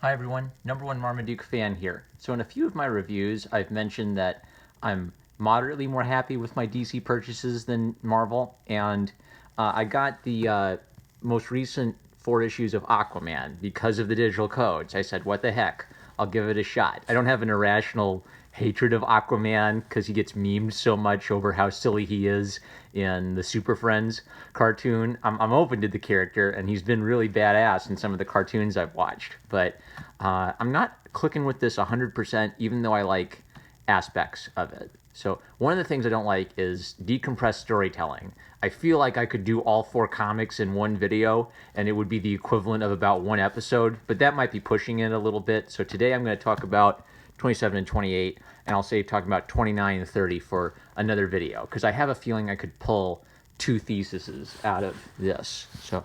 Hi everyone, #1 Marmaduke fan here. So in a few of my reviews, I've mentioned that I'm moderately more happy with my DC purchases than Marvel, and I got the most recent 4 issues of Aquaman because of the digital codes. I said, what the heck, I'll give it a shot. I don't have an irrational hatred of Aquaman because he gets memed so much over how silly he is in the Super Friends cartoon. I'm open to the character, and he's been really badass in some of the cartoons I've watched. But I'm not clicking with this 100%, even though I like aspects of it. So one of the things I don't like is decompressed storytelling. I feel like I could do all 4 comics in one video, and it would be the equivalent of about 1 episode, but that might be pushing it a little bit. So today I'm going to talk about 27 and 28, and I'll say talking about 29 and 30 for another video, because I have a feeling I could pull 2 theses out of this. So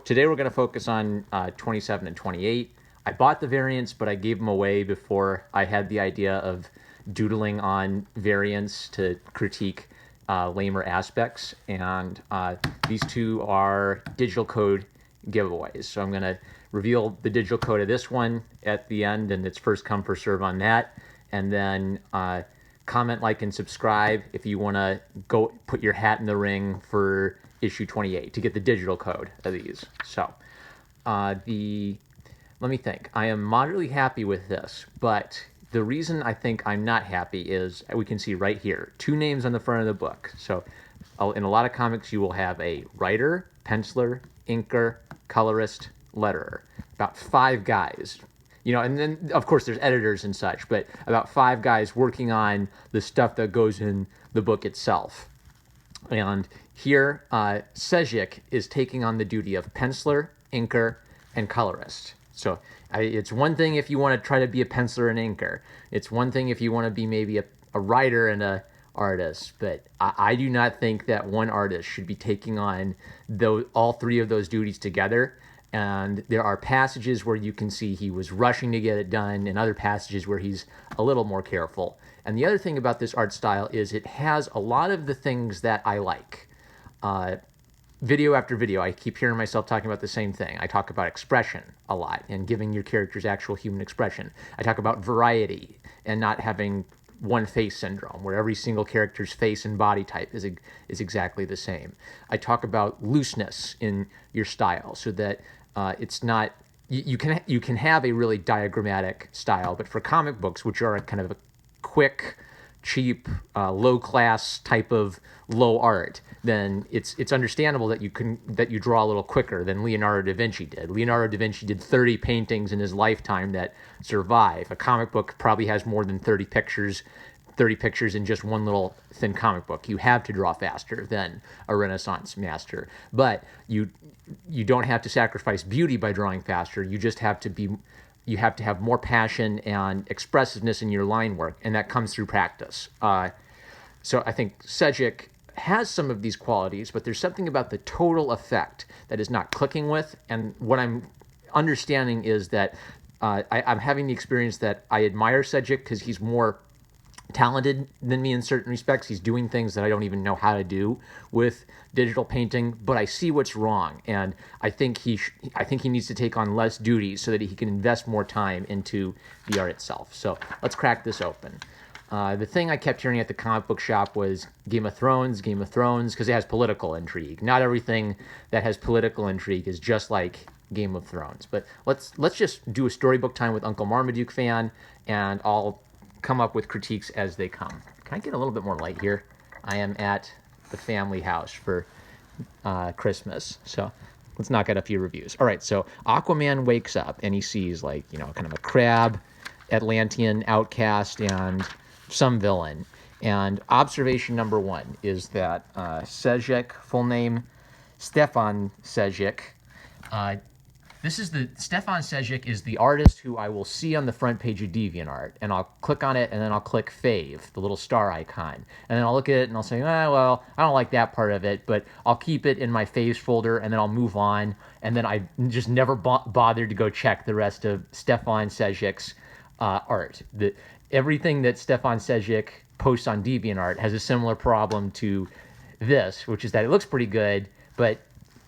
today we're going to focus on 27 and 28. I bought the variants, but I gave them away before I had the idea of doodling on variants to critique lamer aspects, and these 2 are digital code giveaways. So I'm going to reveal the digital code of this one at the end, and it's first come, first serve on that. And then comment, like, and subscribe if you want to go put your hat in the ring for issue 28 to get the digital code of these. So let me think. I am moderately happy with this, but the reason I think I'm not happy is we can see right here 2 names on the front of the book. So in a lot of comics, you will have a writer, penciler, inker, colorist, letterer. About 5 guys. And then, of course, there's editors and such, but about 5 guys working on the stuff that goes in the book itself. And here, Sedgwick is taking on the duty of penciler, inker, and colorist. So it's one thing if you want to try to be a penciler and inker. It's one thing if you want to be maybe a writer and a artist. But I do not think that one artist should be taking on all 3 of those duties together. And there are passages where you can see he was rushing to get it done, and other passages where he's a little more careful. And the other thing about this art style is it has a lot of the things that I like. Video after video, I keep hearing myself talking about the same thing. I talk about expression a lot and giving your characters actual human expression. I talk about variety and not having one face syndrome, where every single character's face and body type is exactly the same. I talk about looseness in your style, so that it's not you can have a really diagrammatic style, but for comic books, which are kind of a quick, cheap, low class type of low art, then it's understandable that you draw a little quicker than Leonardo da Vinci did. Leonardo da Vinci did 30 paintings in his lifetime that survive. A comic book probably has more than 30 pictures in just one little thin comic book. You have to draw faster than a Renaissance master, but you don't have to sacrifice beauty by drawing faster. You just have to have more passion and expressiveness in your line work, and that comes through practice. So I think Sedgwick has some of these qualities, but there's something about the total effect that is not clicking with. And what I'm understanding is that I'm having the experience that I admire Sedgwick because he's more talented than me in certain respects. He's doing things that I don't even know how to do with digital painting, but I see what's wrong, and I think he needs to take on less duties so that he can invest more time into the art itself. So let's crack this open. The thing I kept hearing at the comic book shop was Game of Thrones, because it has political intrigue. Not everything that has political intrigue is just like Game of Thrones. But let's just do a storybook time with Uncle Marmaduke fan, and I'll come up with critiques as they come. Can I get a little bit more light here? I am at the family house for Christmas, so let's knock out a few reviews. All right, so Aquaman wakes up and he sees, kind of a crab, Atlantean outcast, and some villain. And observation number 1 is that Sedgwick, full name Stefan Sedgwick, Stefan Sedgwick is the artist who I will see on the front page of DeviantArt, and I'll click on it, and then I'll click Fave, the little star icon, and then I'll look at it and I'll say, well, I don't like that part of it, but I'll keep it in my Faves folder, and then I'll move on, and then I just never bothered to go check the rest of Stefan Sedgwick's art. Everything that Stefan Sedgwick posts on DeviantArt has a similar problem to this, which is that it looks pretty good, but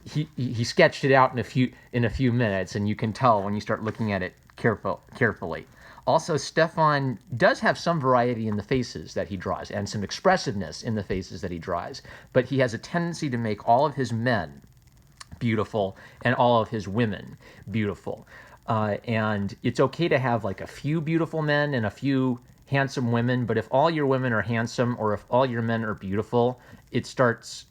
he sketched it out in a few minutes, and you can tell when you start looking at it carefully. Also, Stefan does have some variety in the faces that he draws and some expressiveness in the faces that he draws, but he has a tendency to make all of his men beautiful and all of his women beautiful. And it's okay to have like a few beautiful men and a few handsome women, but if all your women are handsome or if all your men are beautiful, it starts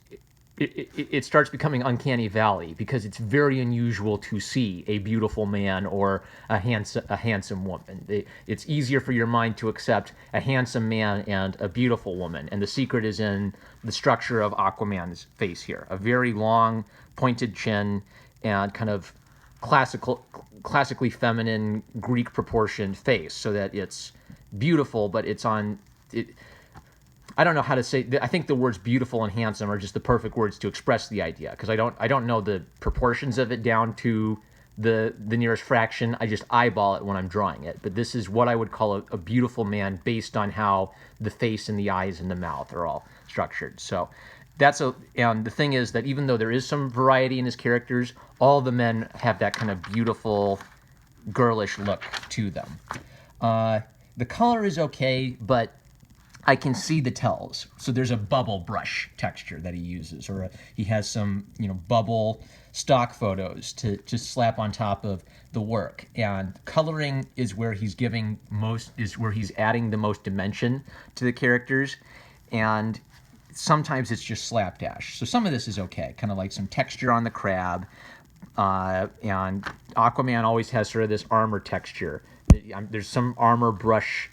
becoming uncanny valley, because it's very unusual to see a beautiful man or a handsome woman. It's easier for your mind to accept a handsome man and a beautiful woman, and the secret is in the structure of Aquaman's face here. A very long, pointed chin and kind of classically feminine, Greek proportioned face, so that it's beautiful, but it's on it. I don't know how to say. I think the words beautiful and handsome are just the perfect words to express the idea, because I don't know the proportions of it down to the nearest fraction. I just eyeball it when I'm drawing it. But this is what I would call a beautiful man based on how the face and the eyes and the mouth are all structured. So and the thing is that even though there is some variety in his characters, all the men have that kind of beautiful, girlish look to them. The color is okay, but I can see the tells. So there's a bubble brush texture that he uses, or he has some, bubble stock photos to just slap on top of the work. And coloring is where he's adding the most dimension to the characters. And sometimes it's just slapdash. So some of this is okay, kind of like some texture on the crab. And Aquaman always has sort of this armor texture. There's some armor brush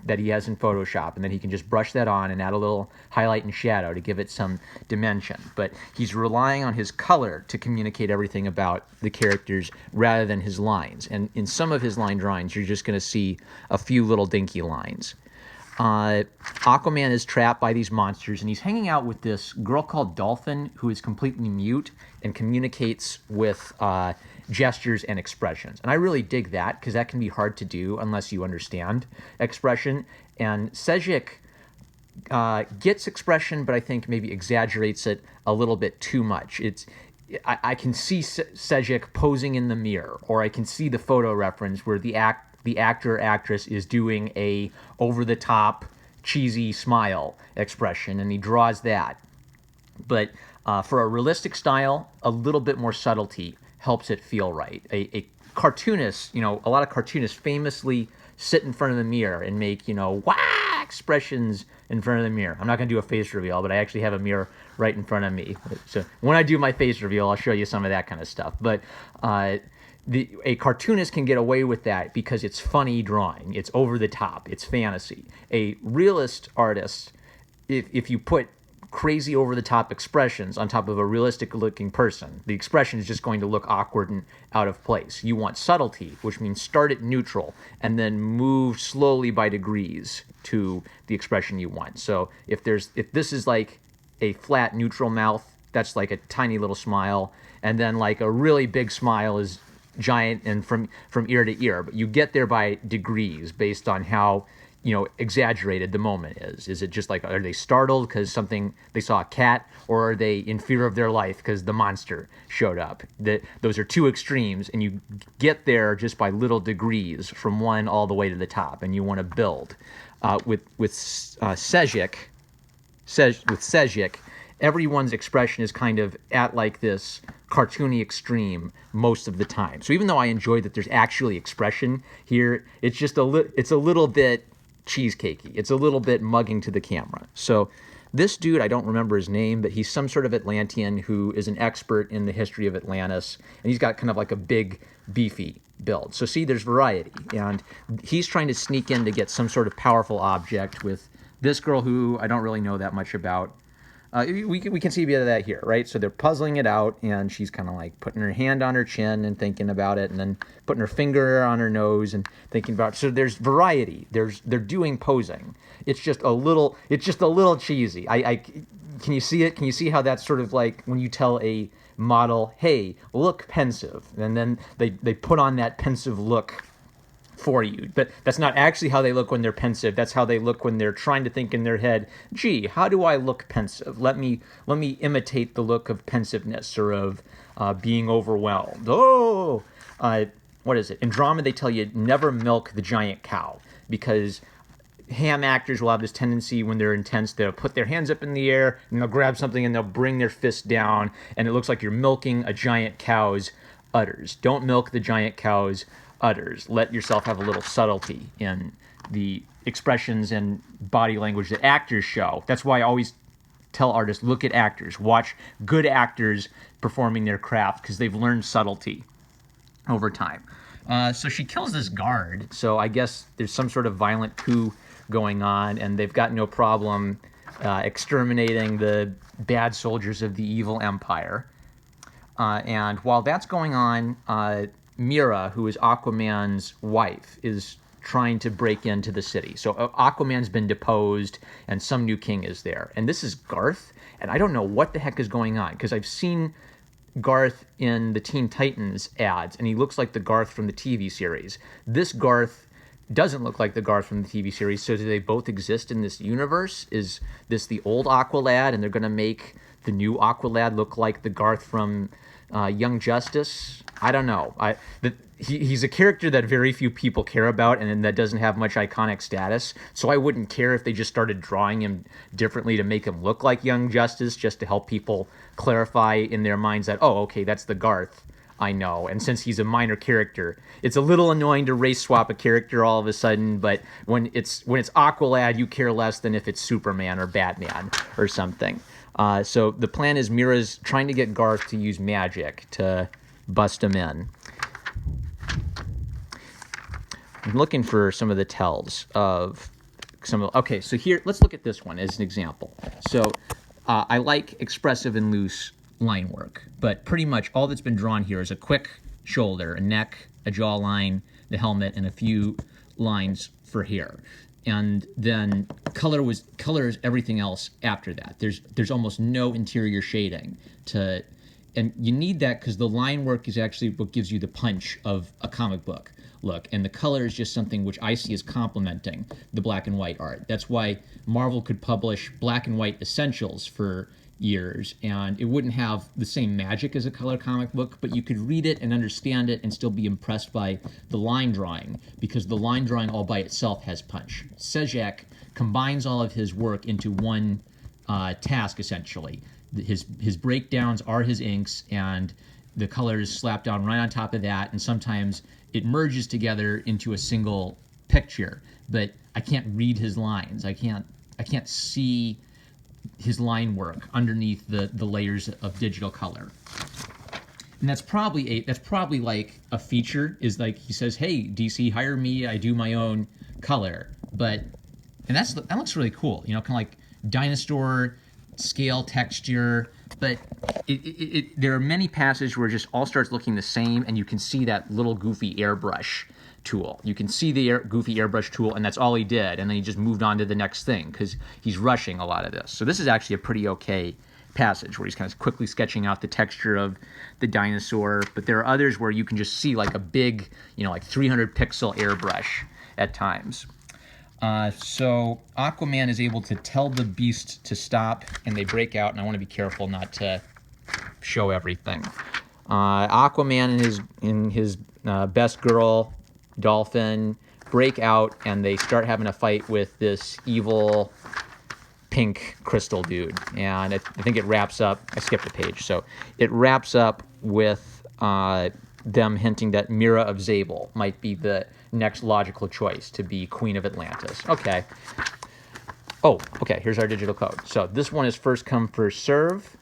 that he has in Photoshop, and then he can just brush that on and add a little highlight and shadow to give it some dimension. But he's relying on his color to communicate everything about the characters rather than his lines. And in some of his line drawings, you're just going to see a few little dinky lines. Aquaman is trapped by these monsters, and he's hanging out with this girl called Dolphin, who is completely mute and communicates with gestures and expressions. And I really dig that, because that can be hard to do unless you understand expression. And Sedgwick gets expression, but I think maybe exaggerates it a little bit too much. I can see Sedgwick posing in the mirror, or I can see the photo reference where the actor or actress is doing a over-the-top, cheesy smile expression, and he draws that. But for a realistic style, a little bit more subtlety helps it feel right. A cartoonist, a lot of cartoonists famously sit in front of the mirror and make, wah expressions in front of the mirror. I'm not going to do a face reveal, but I actually have a mirror right in front of me. So when I do my face reveal, I'll show you some of that kind of stuff. But a cartoonist can get away with that because it's funny drawing. It's over the top. It's fantasy. A realist artist, if you put crazy over-the-top expressions on top of a realistic-looking person, the expression is just going to look awkward and out of place. You want subtlety, which means start at neutral and then move slowly by degrees to the expression you want. So if this is like a flat neutral mouth, that's like a tiny little smile, and then like a really big smile is giant and from ear to ear. But you get there by degrees based on how exaggerated the moment is. Is it just like, are they startled because they saw a cat, or are they in fear of their life because the monster showed up? Those are two extremes, and you get there just by little degrees from one all the way to the top, and you want to build. With Sedgwick, everyone's expression is kind of at like this cartoony extreme most of the time. So even though I enjoy that there's actually expression here, it's just it's a little bit cheesecakey. It's a little bit mugging to the camera. So this dude, I don't remember his name, but he's some sort of Atlantean who is an expert in the history of Atlantis, and he's got kind of like a big, beefy build. So see, there's variety, and he's trying to sneak in to get some sort of powerful object with this girl who I don't really know that much about. We can see a bit of that here, right? So they're puzzling it out, and she's kind of like putting her hand on her chin and thinking about it, and then putting her finger on her nose and thinking about it. So there's variety. They're doing posing. It's just a little cheesy. Can you see it? Can you see how that's sort of like when you tell a model, hey, look pensive, and then they put on that pensive look for you. But that's not actually how they look when they're pensive. That's how they look when they're trying to think in their head, gee, how do I look pensive? Let me imitate the look of pensiveness or of being overwhelmed. What is it? In drama, they tell you never milk the giant cow, because ham actors will have this tendency when they're intense, they'll put their hands up in the air and they'll grab something and they'll bring their fist down, and it looks like you're milking a giant cow's udders. Don't milk the giant cow's udders. Let yourself have a little subtlety in the expressions and body language that actors show. That's why I always tell artists, look at actors. Watch good actors performing their craft, because they've learned subtlety over time. So she kills this guard. So I guess there's some sort of violent coup going on, and they've got no problem exterminating the bad soldiers of the evil empire. And while that's going on, Mira, who is Aquaman's wife, is trying to break into the city. So Aquaman's been deposed, and some new king is there. And this is Garth, and I don't know what the heck is going on, because I've seen Garth in the Teen Titans ads, and he looks like the Garth from the TV series. This Garth doesn't look like the Garth from the TV series, so do they both exist in this universe? Is this the old Aqualad, and they're going to make the new Aqualad look like the Garth from Young Justice? I don't know. He's a character that very few people care about, and that doesn't have much iconic status, so I wouldn't care if they just started drawing him differently to make him look like Young Justice, just to help people clarify in their minds that, oh, okay, that's the Garth I know. And since he's a minor character, it's a little annoying to race swap a character all of a sudden, but when it's Aqualad, you care less than if it's Superman or Batman or something. So the plan is Mira's trying to get Garth to use magic to bust him in. I'm looking for some of the tells of some of... Okay, so here, let's look at this one as an example. So I like expressive and loose line work, but pretty much all that's been drawn here is a quick shoulder, a neck, a jawline, the helmet, and a few lines for hair. And then color is everything else after that. There's almost no interior shading and you need that because the line work is actually what gives you the punch of a comic book look, and the color is just something which I see as complementing the black and white art. That's why Marvel could publish black and white essentials for years, and it wouldn't have the same magic as a color comic book, but you could read it and understand it and still be impressed by the line drawing, because the line drawing all by itself has punch. Sedgwick combines all of his work into one task, essentially. His breakdowns are his inks, and the colors slapped down right on top of that, and sometimes it merges together into a single picture, but I can't read his lines. I can't see his line work underneath the layers of digital color. And that's probably like a feature, is like he says, hey, DC, hire me, I do my own color. And that looks really cool, kind of like Dinosaur scale texture, but there are many passages where it just all starts looking the same, and you can see that little goofy airbrush tool. You can see the goofy airbrush tool, and that's all he did, and then he just moved on to the next thing because he's rushing a lot of this. So this is actually a pretty okay passage where he's kind of quickly sketching out the texture of the dinosaur, but there are others where you can just see like a big, like 300 pixel airbrush at times. So Aquaman is able to tell the beast to stop, and they break out, and I want to be careful not to show everything. Aquaman and his best girl, Dolphin, break out, and they start having a fight with this evil pink crystal dude. And I think it wraps up... I skipped a page. So it wraps up with them hinting that Mira of Zabel might be the next logical choice to be Queen of Atlantis. Okay. Oh, okay, here's our digital code. So this one is first come, first serve.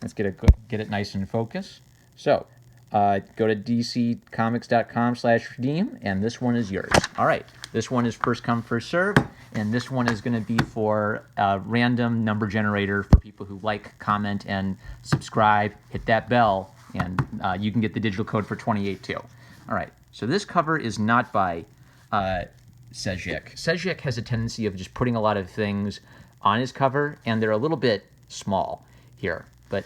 Let's get it nice and focused. So go to dccomics.com/redeem, and this one is yours. All right, this one is first come, first serve, and this one is going to be for a random number generator for people who like, comment, and subscribe. Hit that bell, and you can get the digital code for 28 too. All right, so this cover is not by Sedgwick. Sedgwick has a tendency of just putting a lot of things on his cover, and they're a little bit small here. But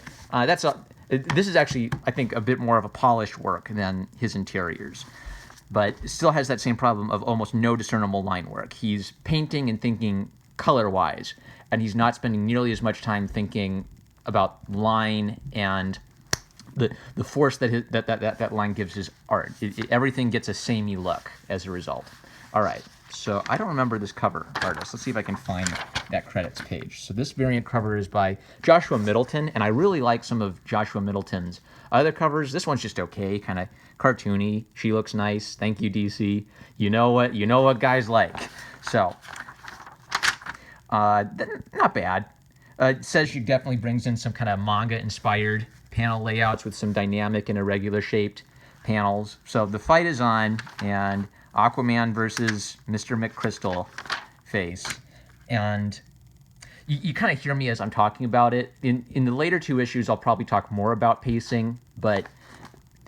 this is actually, I think, a bit more of a polished work than his interiors. but still has that same problem of almost no discernible line work. He's painting and thinking color-wise, and he's not spending nearly as much time thinking about line and the force that line gives his art. Everything gets a samey look as a result. All right, so I don't remember this cover artist. Let's see if I can find that credits page. So this variant cover is by Joshua Middleton, and I really like some of Joshua Middleton's other covers. This one's just okay, kind of cartoony. She looks nice. Thank you, DC. You know what guys like. So, not bad. It says she definitely brings in some kind of manga-inspired panel layouts with some dynamic and irregular shaped panels. So the fight is on, and Aquaman versus Mr. McCrystal face. And you kind of hear me as I'm talking about it. In the later two issues, I'll probably talk more about pacing, but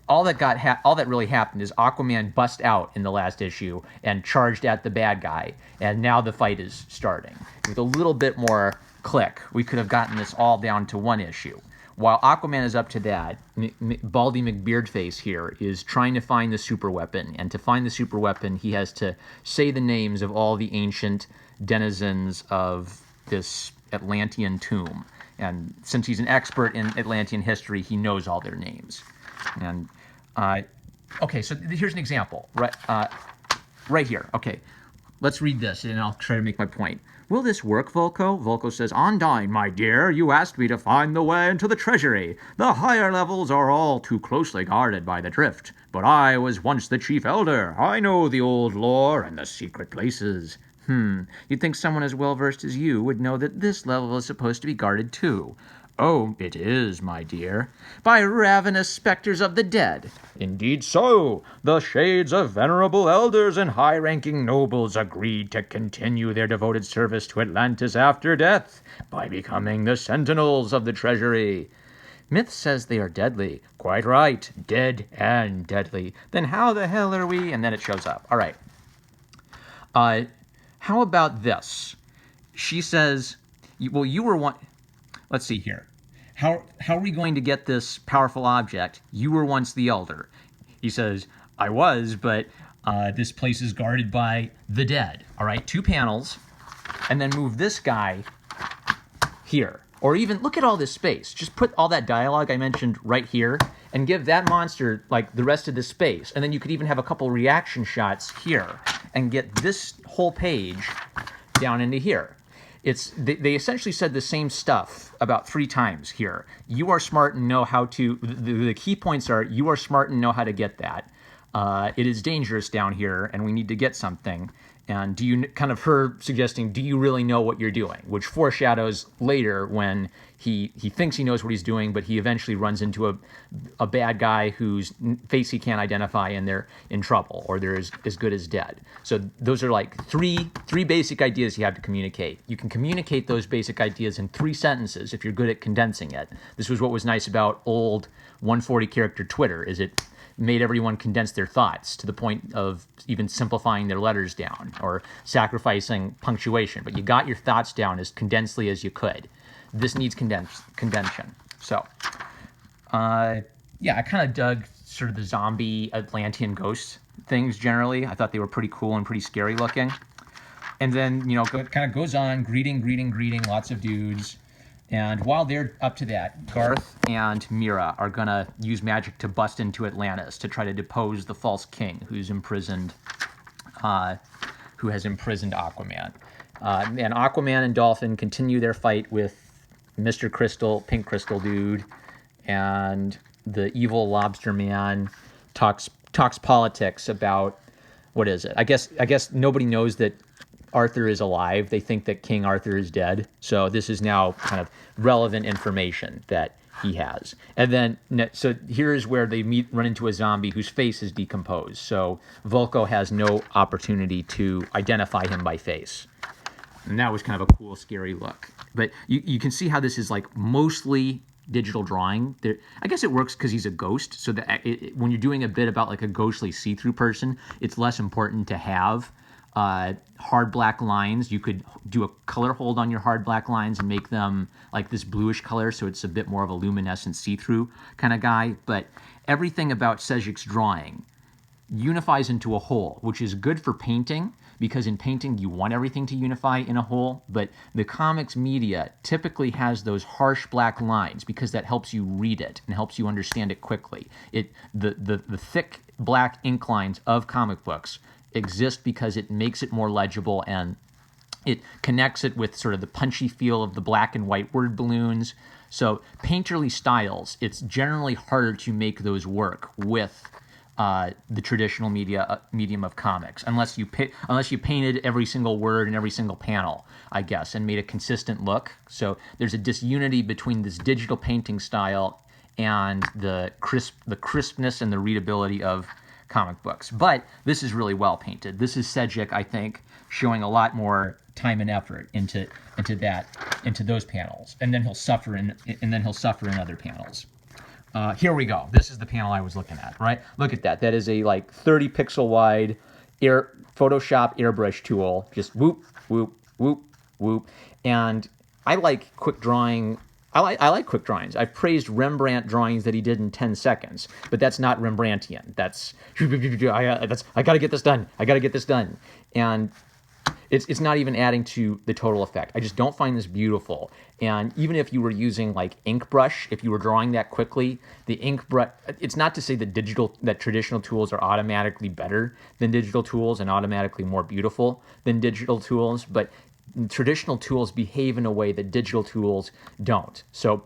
all that really happened is Aquaman bust out in the last issue and charged at the bad guy, and now the fight is starting. With a little bit more click, we could have gotten this all down to one issue. While Aquaman is up to that, Baldy McBeardface here is trying to find the super weapon, and to find the super weapon, he has to say the names of all the ancient denizens of this Atlantean tomb. And since he's an expert in Atlantean history, he knows all their names. And okay, so here's an example, right here. Okay, let's read this, and I'll try to make my point. Will this work, Volko? Volko says, Undyne, my dear, you asked me to find the way into the treasury. The higher levels are all too closely guarded by the drift. But I was once the chief elder. I know the old lore and the secret places. You'd think someone as well-versed as you would know that this level is supposed to be guarded too. Oh, it is, my dear, by ravenous specters of the dead. Indeed so. The shades of venerable elders and high-ranking nobles agreed to continue their devoted service to Atlantis after death by becoming the sentinels of the treasury. Myth says they are deadly. Quite right. Dead and deadly. Then how the hell are we? And then it shows up. All right. How about this? She says, well, you were one... Let's see here. How are we going to get this powerful object? You were once the elder. He says, I was, but this place is guarded by the dead. All right, 2 panels, and then move this guy here. Or even, look at all this space. Just put all that dialogue I mentioned right here, and give that monster, like, the rest of the space. And then you could even have a couple reaction shots here, and get this whole page down into here. They essentially said the same stuff about 3 times here. You are smart and know how to... The key points are, you are smart and know how to get that. It is dangerous down here, and we need to get something. And do you... Kind of her suggesting, do you really know what you're doing? Which foreshadows later when he thinks he knows what he's doing, but he eventually runs into a bad guy whose face he can't identify, and they're in trouble, or they're as good as dead. So those are like three basic ideas you have to communicate. You can communicate those basic ideas in 3 sentences if you're good at condensing it. This was what was nice about old 140 character Twitter, is it made everyone condense their thoughts to the point of even simplifying their letters down or sacrificing punctuation. But you got your thoughts down as condensedly as you could. This needs condension. So, yeah, I kind of dug sort of the zombie Atlantean ghost things generally. I thought they were pretty cool and pretty scary looking. And then, kind of goes on, greeting, lots of dudes. And while they're up to that, Garth and Mira are going to use magic to bust into Atlantis to try to depose the false king who's imprisoned, who has imprisoned Aquaman. And Aquaman and Dolphin continue their fight with Mr. Crystal, Pink Crystal Dude, and the evil Lobster Man talks politics about, what is it? I guess nobody knows that Arthur is alive. They think that King Arthur is dead. So this is now kind of relevant information that he has. And then, so here's where they run into a zombie whose face is decomposed. So Volko has no opportunity to identify him by face. And that was kind of a cool, scary look. But you can see how this is like mostly digital drawing. I guess it works because he's a ghost. So that when you're doing a bit about like a ghostly see-through person, it's less important to have hard black lines. You could do a color hold on your hard black lines and make them like this bluish color, so it's a bit more of a luminescent see-through kind of guy. But everything about Sedgwick's drawing unifies into a whole, which is good for painting, because in painting you want everything to unify in a whole, but the comics media typically has those harsh black lines because that helps you read it and helps you understand it quickly. The thick black ink lines of comic books exist because it makes it more legible, and it connects it with sort of the punchy feel of the black and white word balloons. So painterly styles, it's generally harder to make those work with the traditional medium of comics, unless you painted every single word and every single panel, I guess, and made a consistent look. So there's a disunity between this digital painting style and the crispness and the readability of comic books. But this is really well painted. This is Sedgwick, I think, showing a lot more time and effort into those panels, and then he'll suffer in other panels. Here we go. This is the panel I was looking at, right? Look at that. That is a like 30 pixel wide Photoshop airbrush tool. Just whoop, whoop, whoop, whoop. And I like quick drawing. I like quick drawings. I've praised Rembrandt drawings that he did in 10 seconds, but that's not Rembrandtian. That's I got to get this done. I got to get this done. And it's not even adding to the total effect. I just don't find this beautiful. And even if you were using like ink brush, if you were drawing that quickly, the ink brush, it's not to say that traditional tools are automatically better than digital tools and automatically more beautiful than digital tools, but traditional tools behave in a way that digital tools don't. So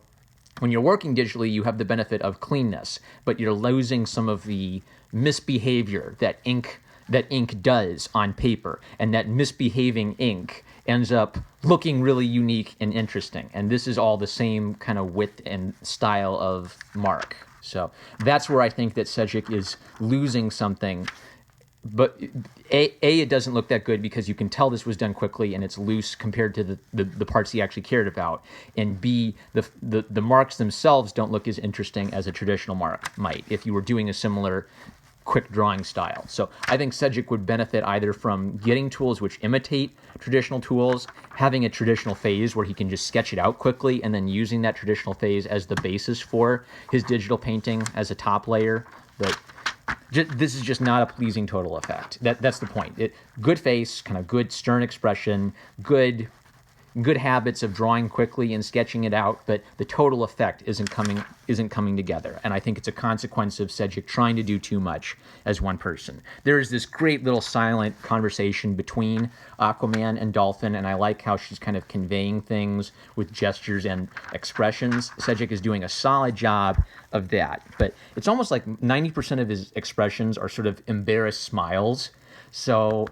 when you're working digitally, you have the benefit of cleanness, but you're losing some of the misbehavior that ink does on paper, and that misbehaving ink ends up looking really unique and interesting. And this is all the same kind of width and style of mark. So that's where I think that Sedgwick is losing something. But it doesn't look that good because you can tell this was done quickly and it's loose compared to the parts he actually cared about. And B, the marks themselves don't look as interesting as a traditional mark might if you were doing a similar quick drawing style. So I think Sedgwick would benefit either from getting tools which imitate traditional tools, having a traditional phase where he can just sketch it out quickly, and then using that traditional phase as the basis for his digital painting as a top layer. But this is just not a pleasing total effect. That's the point. Good face, kind of good stern expression, good habits of drawing quickly and sketching it out, but the total effect isn't coming together. And I think it's a consequence of Sedgwick trying to do too much as one person. There is this great little silent conversation between Aquaman and Dolphin, and I like how she's kind of conveying things with gestures and expressions. Sedgwick is doing a solid job of that, but it's almost like 90% of his expressions are sort of embarrassed smiles. So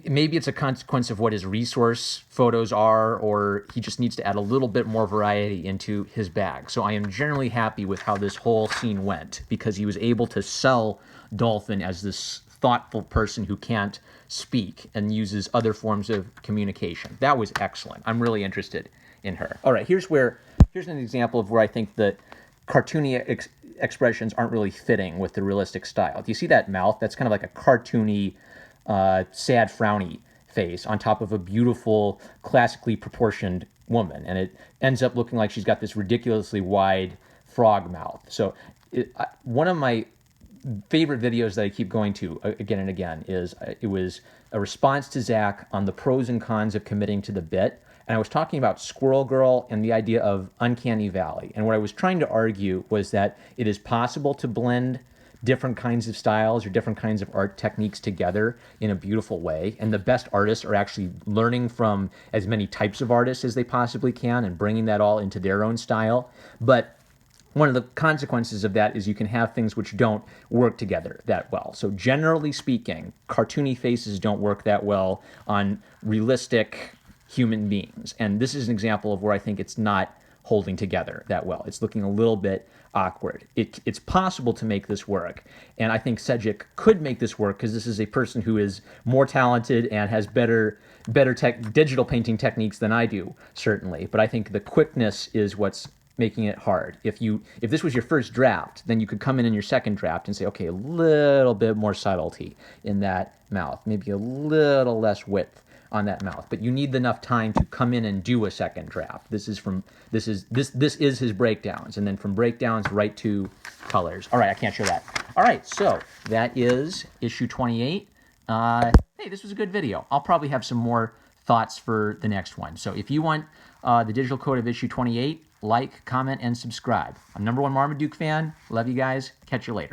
maybe it's a consequence of what his resource photos are, or he just needs to add a little bit more variety into his bag. So I am generally happy with how this whole scene went, because he was able to sell Dolphin as this thoughtful person who can't speak and uses other forms of communication. That was excellent. I'm really interested in her. All right, here's an example of where I think the cartoony expressions aren't really fitting with the realistic style. Do you see that mouth? That's kind of like a cartoony sad frowny face on top of a beautiful classically proportioned woman, and it ends up looking like she's got this ridiculously wide frog mouth. So one of my favorite videos that I keep going to again and again is it was a response to Zach on the pros and cons of committing to the bit, and I was talking about Squirrel Girl and the idea of Uncanny Valley. And what I was trying to argue was that it is possible to blend different kinds of styles or different kinds of art techniques together in a beautiful way. And the best artists are actually learning from as many types of artists as they possibly can and bringing that all into their own style. But one of the consequences of that is you can have things which don't work together that well. So generally speaking, cartoony faces don't work that well on realistic human beings. And this is an example of where I think it's not holding together that well. It's looking a little bit awkward. It's possible to make this work, and I think Sedgwick could make this work because this is a person who is more talented and has better digital painting techniques than I do, certainly. But I think the quickness is what's making it hard. If this was your first draft, then you could come in your second draft and say, okay, a little bit more subtlety in that mouth, maybe a little less width on that mouth. But you need enough time to come in and do a second draft. This is his breakdowns, and then from breakdowns right to colors. All right, I can't show that. All right, so that is issue 28. Hey, this was a good video. I'll probably have some more thoughts for the next one. So if you want the digital code of issue 28, like, comment, and subscribe. I'm #1 Marmaduke fan. Love you guys. Catch you later.